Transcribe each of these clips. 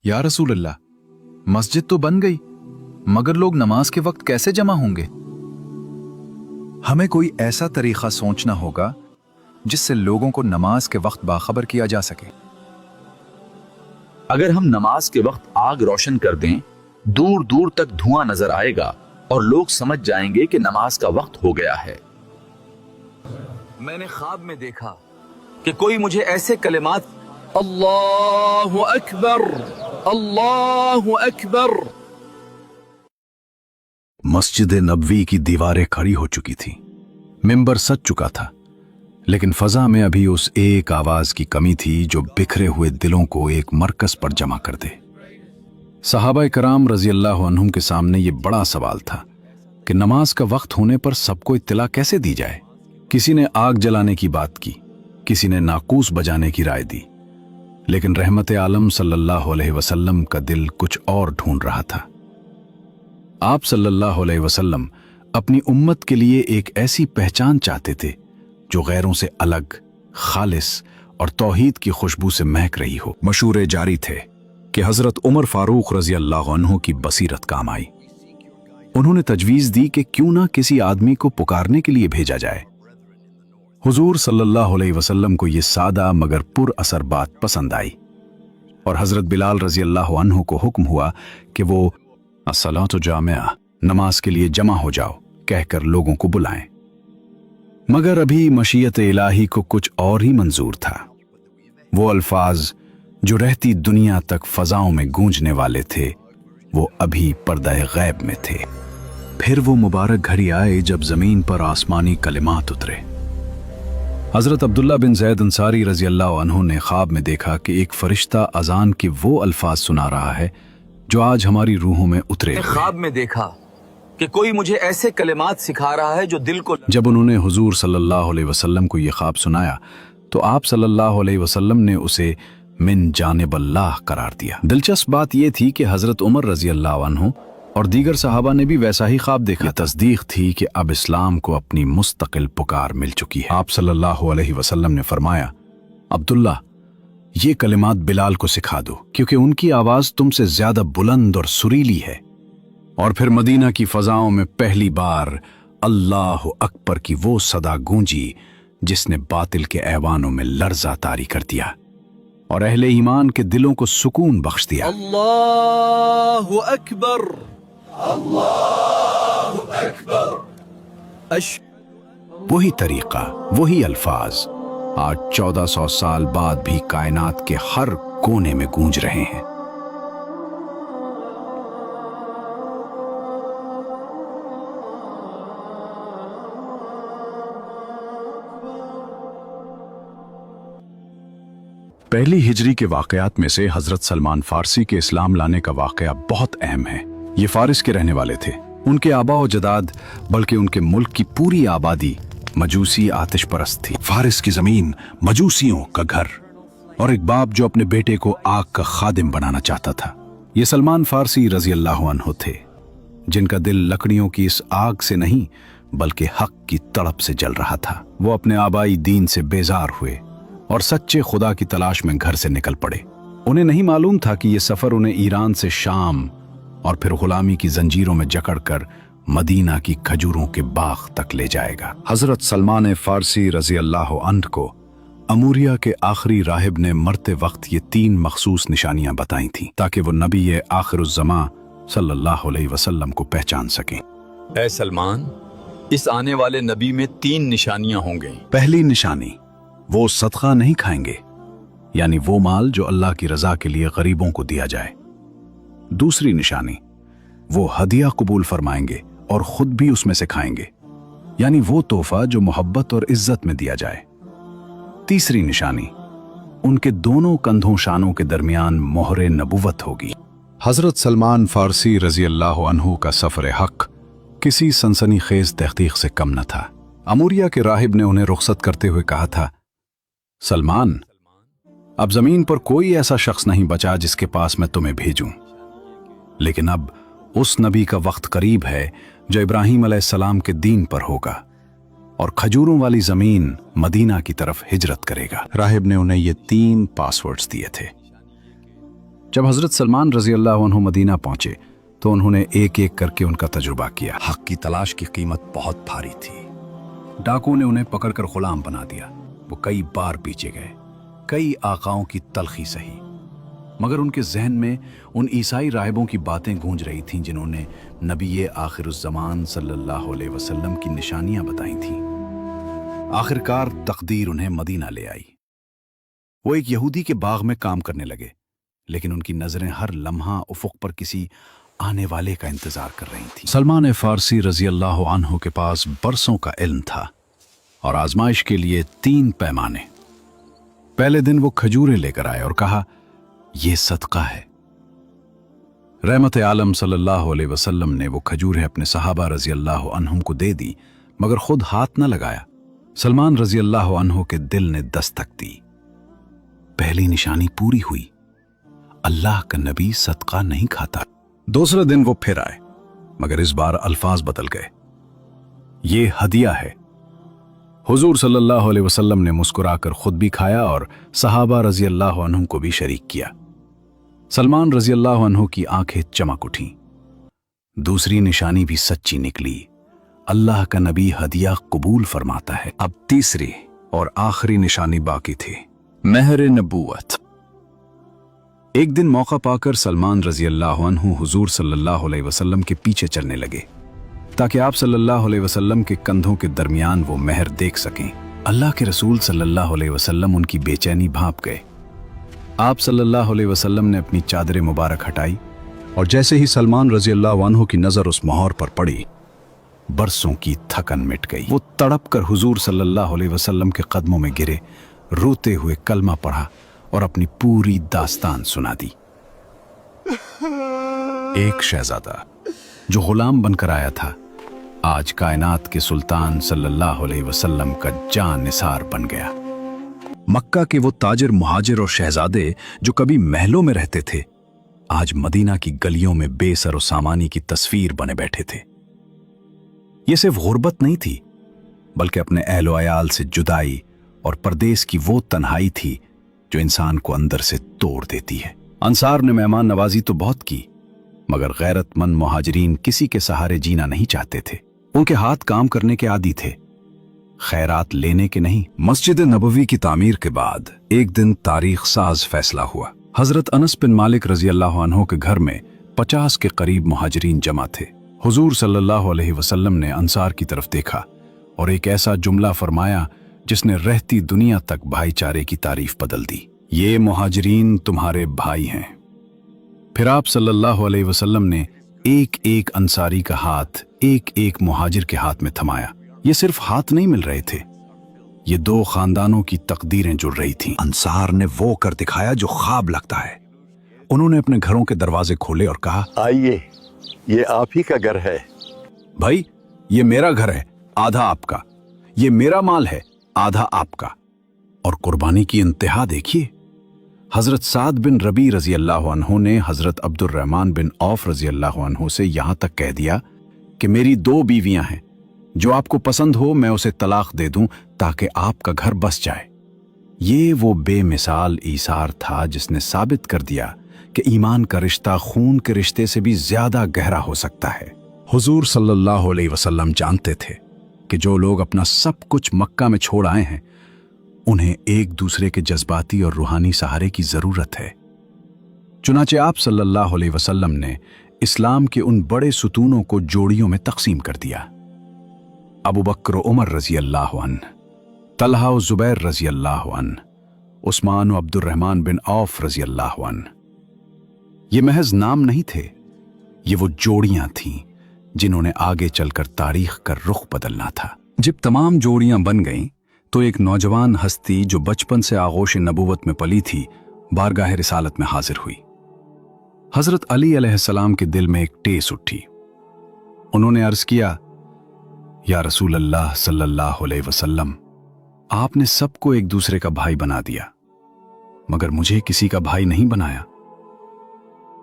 या रसूल अल्लाह, मस्जिद तो बन गई मगर लोग नमाज के वक्त कैसे जमा होंगे? हमें कोई ऐसा तरीका सोचना होगा जिससे लोगों को नमाज के वक्त बाखबर किया जा सके। अगर हम नमाज के वक्त आग रोशन कर दें, दूर दूर तक धुआं नजर आएगा और लोग समझ जाएंगे कि नमाज का वक्त हो गया है। मैंने ख्वाब में देखा कि कोई मुझे ऐसे कलिमात अल्लाहु अकबर, अल्लाहु अकबर। मस्जिद नबवी की दीवारें खड़ी हो चुकी थी, मिंबर सज चुका था, लेकिन फजा में अभी उस एक आवाज की कमी थी जो बिखरे हुए दिलों को एक मरकज पर जमा कर दे। सहाबा कराम रजी अल्लाह अन्हुम के सामने ये बड़ा सवाल था कि नमाज का वक्त होने पर सबको इत्तला कैसे दी जाए। किसी ने आग जलाने की बात की, किसी ने नाकूस बजाने की राय दी, लेकिन रहमत आलम सल्लल्लाहु अलैहि वसल्लम का दिल कुछ और ढूंढ रहा था। आप सल्लल्लाहु अलैहि वसल्लम अपनी उम्मत के लिए एक ऐसी पहचान चाहते थे जो गैरों से अलग, खालिस और तौहीद की खुशबू से महक रही हो। मशूरे जारी थे कि हजरत उमर फारूक रजी अल्लाह अन्हु की बसीरत काम आई। उन्होंने तजवीज दी कि क्यों ना किसी आदमी को पुकारने के लिए भेजा जाए। हुजूर सल्लल्लाहु अलैहि वसल्लम को यह सादा मगर पुर असर बात पसंद आई और हजरत बिलाल रजी अल्लाह अन्हु को हुक्म हुआ कि वो अस्सलातु जामिआ, नमाज के लिए जमा हो जाओ, कहकर लोगों को बुलाएं। मगर अभी मशीयत इलाही को कुछ और ही मंजूर था। वो अल्फाज जो रहती दुनिया तक फजाओं में गूंजने वाले थे, वो अभी पर्दाए गैब में थे। फिर वो मुबारक घड़ी आए जब जमीन पर आसमानी कलिमात उतरे। हजरत अब्दुल्ला बिन जैद अंसारी रजी अल्लाह अन्हु ने ख्वाब में देखा कि एक फरिश्ता अजान के वो अल्फाज सुना रहा है जो आज हमारी रूहों में उतरे हुए। ख्वाब में देखा कि कोई मुझे ऐसे कलिमात सिखा रहा है जो दिल को। जब उन्होंने हुजूर सल्लल्लाहु अलैहि वसल्लम को यह ख्वाब सुनाया तो आप सल्लल्लाहु अलैहि वसल्लम ने उसे मिन जानिब अल्लाह करार दिया। दिलचस्प बात यह थी कि हजरत उमर रजी अल्लाह अन्हु और दीगर सहाबा ने भी वैसा ही ख्वाब देखा। तस्दीक थी कि अब इस्लाम को अपनी मुस्तकिल पुकार मिल चुकी है। आप सल्लल्लाहु अलैहि वसल्लम ने फरमाया, अब्दुल्ला, ये कलिमात बिलाल को सिखा दो क्योंकि उनकी आवाज तुमसे ज्यादा बुलंद और सुरीली है। और फिर मदीना की फजाओं में पहली बार अल्लाह अकबर की वो सदा गूंजी जिसने बातिल के ऐवानों में लर्जा तारी कर दिया और अहले ईमान के दिलों को सुकून बख्श दिया। अल्लाहु अकबर, अल्लाहु अकबर। वही तरीका, वही अल्फाज आज 1400 साल बाद भी कायनात के हर कोने में गूंज रहे हैं। पहली हिजरी के वाकयात में से हजरत सलमान फारसी के इस्लाम लाने का वाकया बहुत अहम है। ये फारिस के रहने वाले थे। उनके आबा और जदाद बल्कि उनके मुल्क की पूरी आबादी मजूसी आतिश परस्त थी। फारिस की जमीन मजूसियों का घर और एक बाप जो अपने बेटे को आग का खादिम बनाना चाहता था। ये सलमान फारसी रजी अल्लाह अन्हु थे जिनका दिल लकड़ियों की इस आग से नहीं बल्कि हक की तड़प से जल रहा था। वो अपने आबाई दीन से बेजार हुए और सच्चे खुदा की तलाश में घर से निकल पड़े। उन्हें नहीं मालूम था कि यह सफर उन्हें ईरान से शाम और फिर गुलामी की जंजीरों में जकड़कर मदीना की खजूरों के बाग तक ले जाएगा। हजरत सलमान फारसी रजी अल्लाह अन्हु को अमूरिया के आखिरी राहिब ने मरते वक्त ये 3 मखसूस निशानियां बताई थीं ताकि वो नबी आखिरुज़्ज़मा सल्लल्लाहु अलैहि वसल्लम को पहचान सकें। ऐ सलमान, इस आने वाले नबी में 3 निशानियां होंगी। पहली निशानी, वो सदका नहीं खाएंगे, यानी वो माल जो अल्लाह की रजा के लिए गरीबों को दिया जाए। दूसरी निशानी, वो हदिया कबूल फरमाएंगे और खुद भी उसमें से खाएंगे, यानी वो तोहफा जो मोहब्बत और इज्जत में दिया जाए। तीसरी निशानी, उनके दोनों कंधों शानों के दरमियान मोहरे नबुवत होगी। हजरत सलमान फारसी रजी अल्लाह अन्हु का सफर हक किसी सनसनीखेज तहकीक से कम न था। अमूरिया के राहिब ने उन्हें रुखसत करते हुए कहा था, सलमान, अब जमीन पर कोई ऐसा शख्स नहीं बचा जिसके पास मैं तुम्हें भेजूं, लेकिन अब उस नबी का वक्त करीब है जो इब्राहीम अलैहिस्सलाम के दीन पर होगा और खजूरों वाली जमीन मदीना की तरफ हिजरत करेगा। राहिब ने उन्हें ये 3 पासवर्ड्स दिए थे। जब हजरत सलमान रजी अल्लाह अन्हु मदीना पहुंचे तो उन्होंने एक एक करके उनका तजुर्बा किया। हक की तलाश की कीमत बहुत भारी थी। डाकुओं ने उन्हें पकड़कर गुलाम बना दिया। वो कई बार पीछे गए, कई आकाओं की तलखी सही, मगर उनके जहन में उन ईसाई राहिबों की बातें गूंज रही थीं जिन्होंने नबी आखिरुज़्ज़मान सल्लल्लाहु अलैहि वसल्लम की निशानियां बताई थीं। आखिरकार तकदीर उन्हें मदीना ले आई। वो एक यहूदी के बाग में काम करने लगे, लेकिन उनकी नजरें हर लम्हा उफुक पर किसी आने वाले का इंतजार कर रही थीं। सलमान फारसी रजी अल्लाह अन्हु के पास बरसों का इल्म था और आजमाइश के लिए 3 पैमाने। पहले दिन वो खजूरें लेकर आए और कहा, यह सदका है। रहमत आलम सल्लल्लाहु अलैहि वसल्लम ने वो खजूरें अपने सहाबा रजी अल्लाह अन्हुम को दे दी, मगर खुद हाथ न लगाया। सलमान रजी अल्लाह अन्हु के दिल ने दस्तक दी। पहली निशानी पूरी हुई। अल्लाह का नबी सदका नहीं खाता। दूसरे दिन वो फिर आए, मगर इस बार अल्फाज बदल गए। ये हदिया है। हुजूर सल्लल्लाहु अलैहि वसल्लम ने मुस्कुराकर खुद भी खाया और सहाबा रजी अल्लाह अन्हुम को भी शरीक किया। सलमान रजी अल्लाह अन्हु की आंखें चमक उठीं। दूसरी निशानी भी सच्ची निकली। अल्लाह का नबी हदिया कबूल फरमाता है। अब तीसरी और आखिरी निशानी बाकी थी, महर नबूवत। एक दिन मौका पाकर सलमान रजी अल्लाह अन्हु हुजूर सल्लल्लाहु अलैहि वसल्लम के पीछे चलने लगे ताकि आप सल्लल्लाहु अलैहि वसल्लम के कंधों के दरमियान वो महर देख सकें। अल्लाह के रसूल सल्लल्लाहु अलैहि वसल्लम उनकी बेचैनी भांप गए। आप सल्लल्लाहु अलैहि वसल्लम ने अपनी चादर मुबारक हटाई और जैसे ही सलमान रजी अल्लाह अन्हु की नजर उस मोहर पर पड़ी, बरसों की थकन मिट गई। वो तड़प कर हुजूर सल्लल्लाहु अलैहि वसल्लम के कदमों में गिरे, रोते हुए कलमा पढ़ा और अपनी पूरी दास्तान सुना दी। एक शहजादा जो गुलाम बनकर आया था, आज कायनात के सुल्तान सल्लल्लाहु अलैहि वसल्लम का जान निसार बन गया। मक्का के वो ताजिर, मुहाजिर और शहजादे जो कभी महलों में रहते थे, आज मदीना की गलियों में बेसर और सामानी की तस्वीर बने बैठे थे। ये सिर्फ गुर्बत नहीं थी, बल्कि अपने अहलो अयाल से जुदाई और परदेस की वो तन्हाई थी जो इंसान को अंदर से तोड़ देती है। अंसार ने मेहमान नवाजी तो बहुत की, मगर गैरतमंद मुहाजिरीन किसी के सहारे जीना नहीं चाहते थे। उनके हाथ काम करने के आदी थे, खैरात लेने के नहीं। मस्जिद नबवी की तामीर के बाद एक दिन तारीख साज फैसला हुआ। हजरत अनस बिन मालिक रजी अल्लाह अन्हु के घर में 50 के करीब मुहाजिरीन जमा थे। हुजूर सल्लल्लाहु अलैहि वसल्लम ने अंसार की तरफ देखा और एक ऐसा जुमला फरमाया जिसने रहती दुनिया तक भाईचारे की तारीफ बदल दी। ये मुहाजिरीन तुम्हारे भाई हैं। फिर आप सल्लल्लाहु अलैहि वसल्लम ने एक एक अंसारी का हाथ एक एक मुहाजिर के हाथ में थमाया। ये सिर्फ हाथ नहीं मिल रहे थे, ये 2 खानदानों की तकदीरें जुड़ रही थीं। अंसार ने वो कर दिखाया जो ख्वाब लगता है। उन्होंने अपने घरों के दरवाजे खोले और कहा, आइए, ये आप ही का घर है। भाई, ये मेरा घर है, आधा आपका। ये मेरा माल है, आधा आपका। और कुर्बानी की इंतहा देखिए। हजरत साद बिन रबी रजी अल्लाह अन्हु ने हजरत अब्दुर्रहमान बिन औफ रजी अल्लाह अन्हु से यहां तक कह दिया कि मेरी 2 बीवियां हैं, जो आपको पसंद हो मैं उसे तलाक दे दूं ताकि आपका घर बस जाए। ये वो बेमिसाल ईसार था जिसने साबित कर दिया कि ईमान का रिश्ता खून के रिश्ते से भी ज्यादा गहरा हो सकता है। हुजूर सल्लल्लाहु अलैहि वसल्लम जानते थे कि जो लोग अपना सब कुछ मक्का में छोड़ आए हैं, उन्हें एक दूसरे के जज्बाती और रूहानी सहारे की जरूरत है। चुनाचे आप सल्लल्लाहु अलैहि वसल्लम ने इस्लाम के उन बड़े सुतूनों को जोड़ियों में तकसीम कर दिया। अबू बकर उमर रजी अल्लाह अन्ह, तलहा और जुबैर रजी अल्लाह अन्ह, उस्मान और अब्दुर्रहमान बिन औफ रजी अल्लाह अन्ह। ये महज नाम नहीं थे, ये वो जोड़ियां थीं जिन्होंने आगे चलकर तारीख का रुख बदलना था। जब तमाम जोड़ियां बन गईं तो एक नौजवान हस्ती जो बचपन से आगोश नबूवत में पली थी, बारगाह रिसालत में हाजिर हुई। हजरत अली अलैहिस्सलाम के दिल में एक टेस उठी। उन्होंने अर्ज किया, या रसूल अल्लाह सल्लल्लाहु अलैहि वसल्लम, आपने सबको एक दूसरे का भाई बना दिया, मगर मुझे किसी का भाई नहीं बनाया।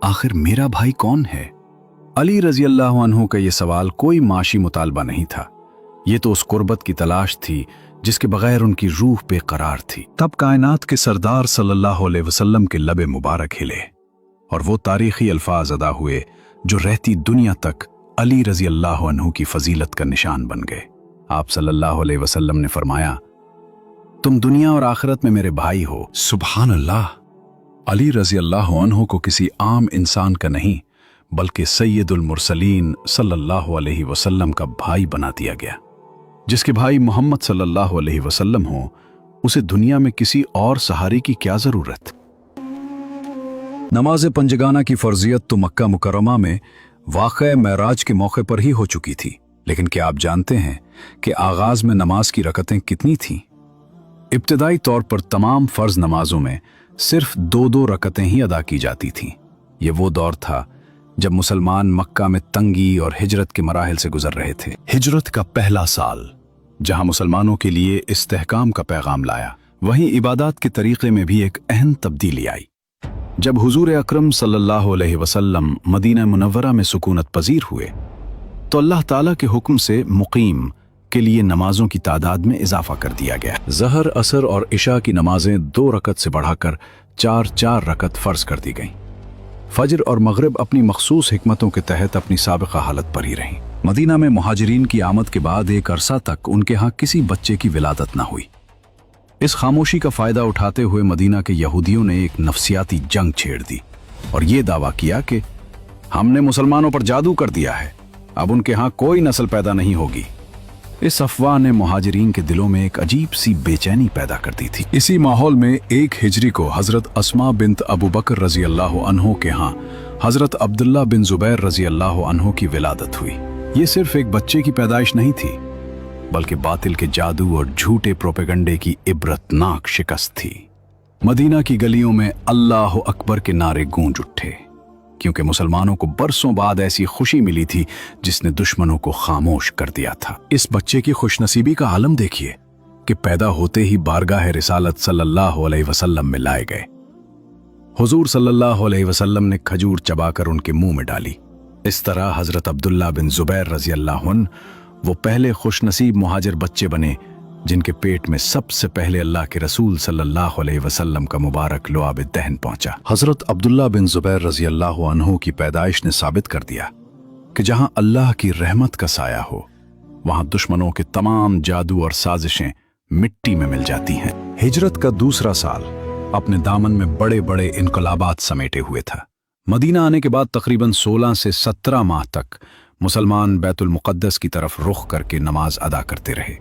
आखिर मेरा भाई कौन है? अली रजी अल्लाह अन्हु का यह सवाल कोई माशी मुतालबा नहीं था, ये तो उस कुर्बत की तलाश थी जिसके बगैर उनकी रूह बेकरार थी। तब कायनात के सरदार सल्लल्लाहु अलैहि वसल्लम के लबे मुबारक हिले और वो तारीखी अल्फाज अदा हुए जो रहती दुनिया तक अली रजी अल्लाह अन्हु की फजीलत का निशान बन गए। आप सल्लल्लाहु अलैहि वसल्लम ने फरमाया, तुम दुनिया और आखिरत में मेरे भाई हो। सुभान अल्लाह। अली रजी अल्लाह अन्हु को किसी आम इंसान का नहीं बल्कि सैयदुल मुरसलीन सल्लल्लाहु अलैहि वसल्लम का भाई बना दिया गया। जिसके भाई मोहम्मद सल्लल्लाहु अलैहि वसल्लम हो, उसे दुनिया में किसी और सहारे की क्या जरूरत। नमाज पंजगाना की फर्जियत तो मक्का मुकर्रमा में वाक़या मेराज के मौके पर ही हो चुकी थी, लेकिन क्या आप जानते हैं कि आगाज में नमाज की रकतें कितनी थीं? इब्तिदाई तौर पर तमाम फर्ज नमाजों में सिर्फ 2-2 रकतें ही अदा की जाती थीं। ये वो दौर था जब मुसलमान मक्का में तंगी और हिजरत के मराहिल से गुजर रहे थे। हिजरत का पहला साल जहां मुसलमानों के लिए इस्तेहकाम का पैगाम लाया, वहीं इबादत के तरीके में भी एक अहम तब्दीली आई। जब हुजूर अकरम सल्लल्लाहु अलैहि वसल्लम मदीना मुनव्वरा में सुकूनत पजीर हुए तो अल्लाह ताला के हुक्म से मुकीम के लिए नमाजों की तादाद में इजाफा कर दिया गया। ज़हर, असर और इशा की नमाजें 2 रकत से बढ़ाकर 4-4 रकत फर्ज कर दी गईं। फजर और मगरिब अपनी मखसूस हिकमतों के तहत अपनी साबिक़ा हालत पर ही रहीं। मदीना में मुहाजिरीन की आमद के बाद एक अरसा तक उनके यहाँ किसी बच्चे की विलादत न हुई। इस खामोशी का फायदा उठाते हुए मदीना के यहूदियों ने एक नफसियाती जंग छेड़ दी और ये दावा किया कि हमने मुसलमानों पर जादू कर दिया है, अब उनके यहाँ कोई नस्ल पैदा नहीं होगी। इस अफवाह ने मुहाजिरीन के दिलों में एक अजीब सी बेचैनी पैदा कर दी थी। इसी माहौल में 1 हिजरी को हजरत अस्मा बिन्त अबू बकर रजी अल्लाह अन्हो के यहाँ हजरत अब्दुल्ला बिन जुबैर रजी अल्लाह अन्हो की विलादत हुई। ये सिर्फ एक बच्चे की पैदाइश नहीं थी, बल्कि बातिल के जादू और झूठे प्रोपेगंडे की इबरतनाक शिकस्त थी। मदीना की गलियों में अल्लाह अकबर के नारे गूंज उठे, क्योंकि मुसलमानों को बरसों बाद ऐसी खुशी मिली थी जिसने दुश्मनों को खामोश कर दिया था। इस बच्चे की खुशनसीबी का आलम देखिए कि पैदा होते ही बारगाह रिसालत सल्लल्लाहु अलैहि वसल्लम में लाए गए। हुजूर सल्लल्लाहु अलैहि वसल्लम ने खजूर चबाकर उनके मुंह में डाली। इस तरह हजरत अब्दुल्ला बिन जुबैर रजी अल्लाह अन्हु वो पहले खुशनसीब मुहाजिर बच्चे बने जिनके पेट में सबसे पहले अल्लाह के रसूल सल्लल्लाहु अलैहि वसल्लम का मुबारक लुआब दहन पहुंचा। हजरत अब्दुल्ला बिन जुबैर रजी अल्लाह अन्हु की पैदाइश ने साबित कर दिया कि जहां अल्लाह की रहमत का साया हो, वहां दुश्मनों के तमाम जादू और साजिशें मिट्टी में मिल जाती हैं। हिजरत का दूसरा साल अपने दामन में बड़े बड़े इनकलाबात समेटे हुए था। मदीना आने के बाद तकरीबन 16 से 17 माह तक मुसलमान बैतुल मुक़द्दस की तरफ रुख करके नमाज अदा करते रहे,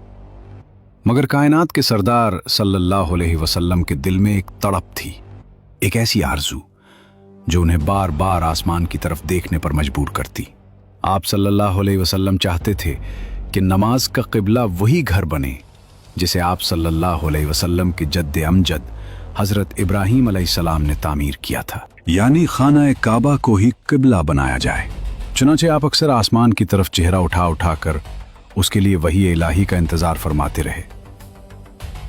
मगर कायनात के सरदार सल्लल्लाहु अलैहि वसल्लम के दिल में एक तड़प थी, एक ऐसी आरज़ू जो उन्हें बार बार आसमान की तरफ देखने पर मजबूर करती। आप सल्लल्लाहु अलैहि वसल्लम चाहते थे कि नमाज का क़िबला वही घर बने जिसे आप सल्लल्लाहु अलैहि वसल्लम के जद्द अमजद हज़रत इब्राहीम अलैहिस्सलाम ने तामीर किया था, यानी खाना काबा को ही क़िबला बनाया जाए। चुनांचे आप अक्सर आसमान की तरफ चेहरा उठा उठा कर उसके लिए वही इलाही का इंतजार फरमाते रहे,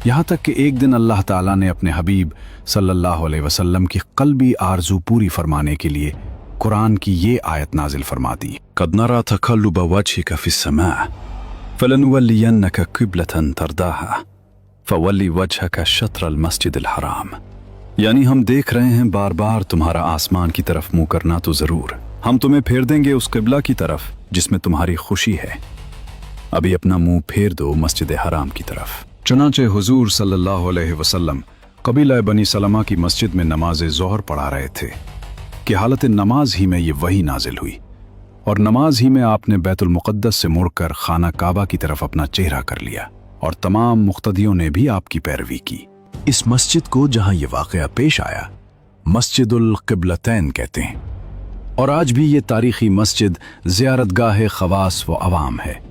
यहाँ तक कि एक दिन अल्लाह ताला ने अपने हबीब सल्लल्लाहु अलैहि वसल्लम की क़ल्बी आरज़ू पूरी फरमाने के लिए कुरान की ये आयत नाजिल फरमा दी। क़द नरा तक़ल्लुब वजहिका फ़िस्समा फ़लनुवल्लियन्नका क़िबलतन तर्दाहा फ़वल्लि वजहका शत्रल मस्जिदिल हराम, यानी हम देख रहे हैं बार बार तुम्हारा आसमान की तरफ मुंह करना, तो ज़रूर हम तुम्हें फेर देंगे उस क़िबला की तरफ जिसमें तुम्हारी खुशी है। अभी अपना मुंह फेर दो मस्जिद हराम की तरफ। चुनांचे हुजूर सल्लल्लाहु अलैहि वसल्लम कबीला बनी सलमा की मस्जिद में नमाज ज़ोहर पढ़ा रहे थे कि हालत नमाज ही में ये वही नाजिल हुई, और नमाज ही में आपने बैतुल मुक़द्दस से मुड़कर खाना काबा की तरफ अपना चेहरा कर लिया और तमाम मुक़्तदियों ने भी आपकी पैरवी की। इस मस्जिद को जहां ये वाक़या पेश आया मस्जिदुल क़िबलतैन कहते हैं, और आज भी ये तारीख़ी मस्जिद ज़ियारतगाह ख़वास व अवाम है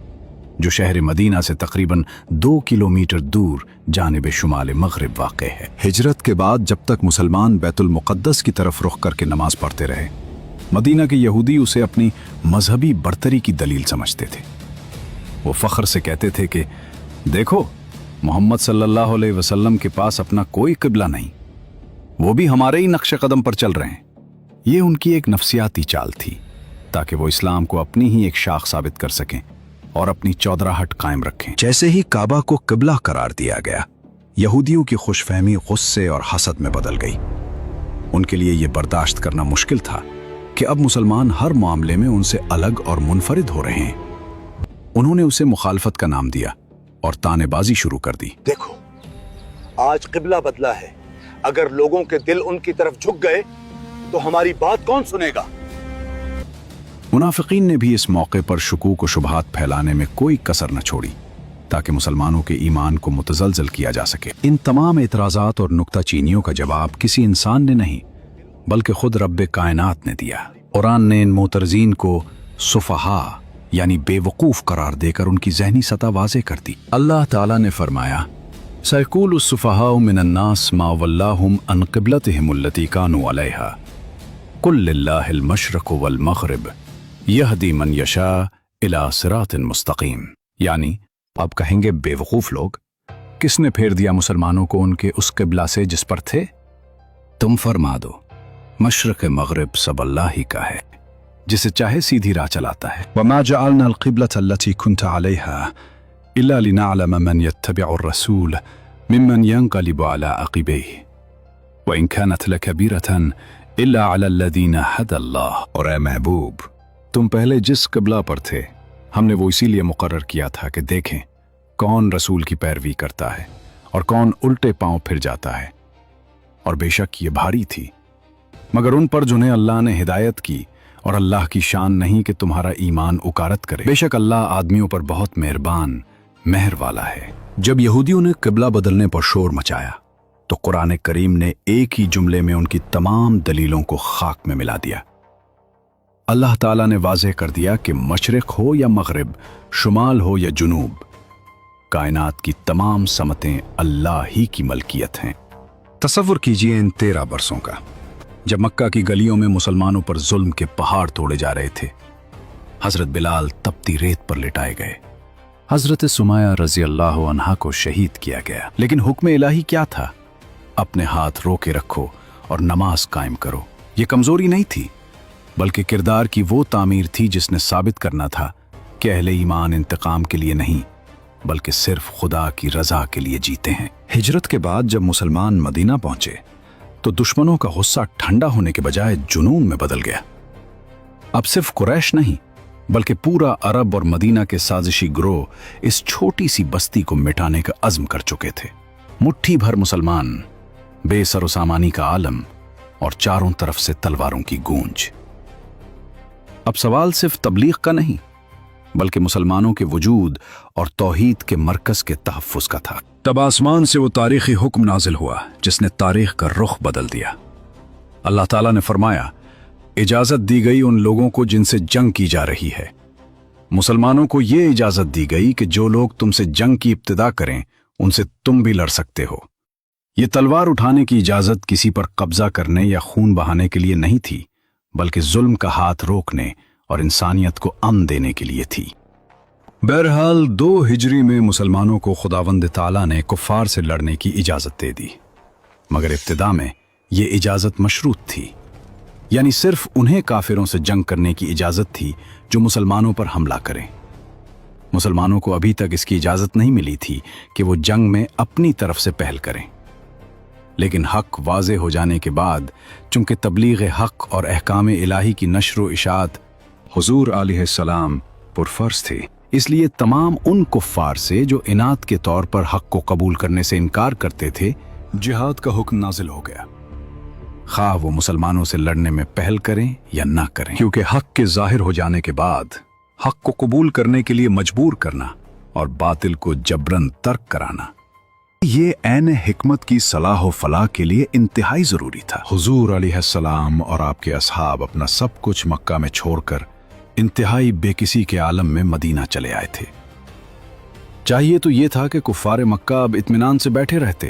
जो शहर मदीना से तकरीबन 2 किलोमीटर दूर जानिब शुमाल मगरिब वाक़ है। हिजरत के बाद जब तक मुसलमान बैतुल मुक़द्दस की तरफ रुख करके नमाज पढ़ते रहे, मदीना के यहूदी उसे अपनी मजहबी बरतरी की दलील समझते थे। वो फ़ख्र से कहते थे कि देखो, मोहम्मद सल्लल्लाहु अलैहि वसल्लम के पास अपना कोई क़िबला नहीं, वो भी हमारे ही नक्शे कदम पर चल रहे हैं। ये उनकी एक नफसियाती चाल थी ताकि वो इस्लाम को अपनी ही एक शाख साबित कर सकें और अपनी चौधराहट कायम रखें। जैसे ही काबा को क़िबला करार दिया गया, यहूदियों की खुशफहमी गुस्से और हसद में बदल गई। ان کے لیے یہ برداشت کرنا مشکل تھا کہ اب مسلمان ہر معاملے میں ان سے الگ اور منفرد ہو رہے ہیں۔ انہوں نے اسے مخالفت کا نام دیا اور طعنہ بازی شروع کر دی۔ देखो, आज قبلہ بدلا ہے، اگر لوگوں کے دل ان کی طرف جھک گئے تو ہماری بات کون سنے گا؟ منافقین نے بھی اس موقع پر شکوک و شبہات پھیلانے میں کوئی کسر نہ چھوڑی تاکہ مسلمانوں کے ایمان کو متزلزل کیا جا سکے۔ ان تمام اعتراضات اور نکتہ چینیوں کا جواب کسی انسان نے نہیں بلکہ خود رب کائنات نے دیا۔ قرآن نے ان معترضین کو سفہا یعنی بے وقوف قرار دے کر ان کی ذہنی سطح واضح کر دی۔ اللہ تعالیٰ نے فرمایا سَيَقُولُ السُّفَهَاءُ مِنَ النَّاسِ مَا وَلَّاهُمْ عَنْ قِبْلَتِهِمُ الَّتِي كَانُوا عَلَيْهَا قُلْ لِلَّهِ الْمَشْرِقُ وَالْمَغْرِبُ يَهْدِي مَنْ يَشَاءُ إِلَى صِرَاطٍ مُسْتَقِيمٍ، یعنی اب کہیں گے بے وقوف لوگ، کس نے پھیر دیا مسلمانوں کو ان کے اس قبلہ سے جس پر تھے؟ تم فرما دو مشرق مغرب سب اللہ ہی کا ہے، جسے چاہے سیدھی راہ چلاتا ہے۔ وَمَا جَعَلْنَا الْقِبْلَةَ الَّتِي كُنْتَ عَلَيْهَا إِلَّا لِنَعْلَمَ مَنْ يَتَّبِعُ الرَّسُولَ مِمَّنْ يَنْقَلِبُ عَلَى عَقِبَيْهِ وَإِنْ كَانَتْ لَكَبِيرَةً إِلَّا عَلَى الَّذِينَ هَدَى اللَّهُ۔ اور اے محبوب، تم پہلے جس قبلہ پر تھے ہم نے وہ اسی لیے مقرر کیا تھا کہ دیکھیں کون رسول کی پیروی کرتا ہے اور کون الٹے پاؤں پھر جاتا ہے، اور بے شک یہ بھاری تھی مگر ان پر جنہیں اللہ نے ہدایت کی، اور اللہ کی شان نہیں کہ تمہارا ایمان اکارت کرے، بے شک اللہ آدمیوں پر بہت مہربان مہر والا ہے۔ جب یہودیوں نے قبلہ بدلنے پر شور مچایا تو قرآن کریم نے ایک ہی جملے میں ان کی تمام دلیلوں کو خاک میں ملا دیا۔ اللہ تعالیٰ نے واضح کر دیا کہ مشرق ہو یا مغرب، شمال ہو یا جنوب، کائنات کی تمام سمتیں اللہ ہی کی ملکیت ہیں۔ تصور کیجئے ان 13 برسوں کا، جب مکہ کی گلیوں میں مسلمانوں پر ظلم کے پہاڑ توڑے جا رہے تھے، حضرت بلال تپتی ریت پر لٹائے گئے، حضرت سمیہ رضی اللہ عنہا کو شہید کیا گیا، لیکن حکم الہی کیا تھا؟ اپنے ہاتھ رو کے رکھو اور نماز قائم کرو۔ یہ کمزوری نہیں تھی بلکہ کردار کی وہ تعمیر تھی جس نے ثابت کرنا تھا کہ اہل ایمان انتقام کے لیے نہیں بلکہ صرف خدا کی رضا کے لیے جیتے ہیں۔ ہجرت کے بعد جب مسلمان مدینہ پہنچے تو دشمنوں کا غصہ ٹھنڈا ہونے کے بجائے جنون میں بدل گیا۔ اب صرف قریش نہیں بلکہ پورا عرب اور مدینہ کے سازشی گروہ اس چھوٹی سی بستی کو مٹانے کا عزم کر چکے تھے۔ مٹھی بھر مسلمان، بے سر و سامانی کا عالم، اور چاروں طرف سے تلواروں کی گونج۔ اب سوال صرف تبلیغ کا نہیں بلکہ مسلمانوں کے وجود اور توحید کے مرکز کے تحفظ کا تھا۔ تب آسمان سے وہ تاریخی حکم نازل ہوا جس نے تاریخ کا رخ بدل دیا۔ اللہ تعالیٰ نے فرمایا اجازت دی گئی ان لوگوں کو جن سے جنگ کی جا رہی ہے، مسلمانوں کو یہ اجازت دی گئی کہ جو لوگ تم سے جنگ کی ابتدا کریں ان سے تم بھی لڑ سکتے ہو۔ یہ تلوار اٹھانے کی اجازت کسی پر قبضہ کرنے یا خون بہانے کے لیے نہیں تھی بلکہ ظلم کا ہاتھ روکنے اور انسانیت کو امن دینے کے لیے تھی۔ بہرحال 2 ہجری میں مسلمانوں کو خداوند تعالیٰ نے کفار سے لڑنے کی اجازت دے دی، مگر ابتدا میں یہ اجازت مشروط تھی، یعنی صرف انہیں کافروں سے جنگ کرنے کی اجازت تھی جو مسلمانوں پر حملہ کریں۔ مسلمانوں کو ابھی تک اس کی اجازت نہیں ملی تھی کہ وہ جنگ میں اپنی طرف سے پہل کریں، لیکن حق واضح ہو جانے کے بعد چونکہ تبلیغ حق اور احکام الہی کی نشر و اشاعت حضور علیہ السلام پر فرض تھی، اس لیے تمام ان کفار سے جو انات کے طور پر حق کو قبول کرنے سے انکار کرتے تھے جہاد کا حکم نازل ہو گیا، خواہ وہ مسلمانوں سے لڑنے میں پہل کریں یا نہ کریں، کیونکہ حق کے ظاہر ہو جانے کے بعد حق کو قبول کرنے کے لیے مجبور کرنا اور باطل کو جبراً ترک کرانا یہ عین حکمت کی صلاح و فلاح کے لیے انتہائی ضروری تھا۔ حضور علیہ السلام اور آپ کے اصحاب اپنا سب کچھ مکہ میں چھوڑ کر انتہائی بے کسی کے عالم میں مدینہ چلے آئے تھے۔ چاہیے تو یہ تھا کہ کفار مکہ اب اطمینان سے بیٹھے رہتے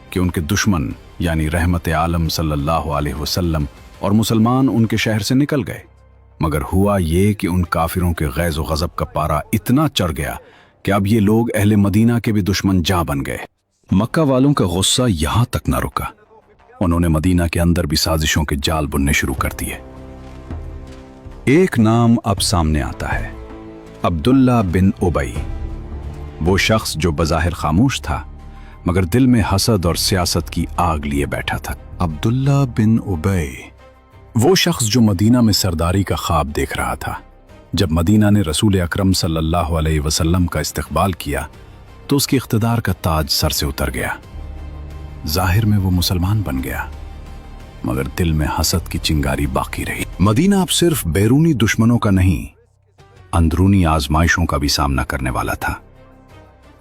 کہ ان کے دشمن یعنی رحمت عالم صلی اللہ علیہ وسلم اور مسلمان ان کے شہر سے نکل گئے، مگر ہوا یہ کہ ان کافروں کے غیظ و غضب کا پارا اتنا چڑھ گیا کہ اب یہ لوگ اہل مدینہ کے بھی دشمن جاں بن گئے۔ مکہ والوں کا غصہ یہاں تک نہ رکا، انہوں نے مدینہ کے اندر بھی سازشوں کے جال بننے شروع کر دیے۔ ایک نام اب سامنے آتا ہے، عبداللہ بن ابی، وہ شخص جو بظاہر خاموش تھا मगर दिल में हसद और सियासत की आग लिए बैठा था। अब्दुल्ला बिन उबय, वो शख्स जो मदीना में सरदारी का ख्वाब देख रहा था। जब मदीना ने रसूल अकरम सल्लल्लाहु अलैहि वसल्लम का इस्तकबाल किया तो उसके इख्तिदार का ताज सर से उतर गया। जाहिर में वो मुसलमान बन गया, मगर दिल में हसद की चिंगारी बाकी रही। मदीना अब सिर्फ बैरूनी दुश्मनों का नहीं, अंदरूनी आजमाइशों का भी सामना करने वाला था।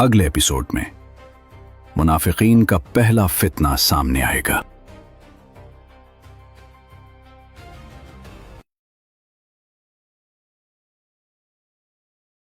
अगले एपिसोड में मुनाफिकीन का पहला फितना सामने आएगा।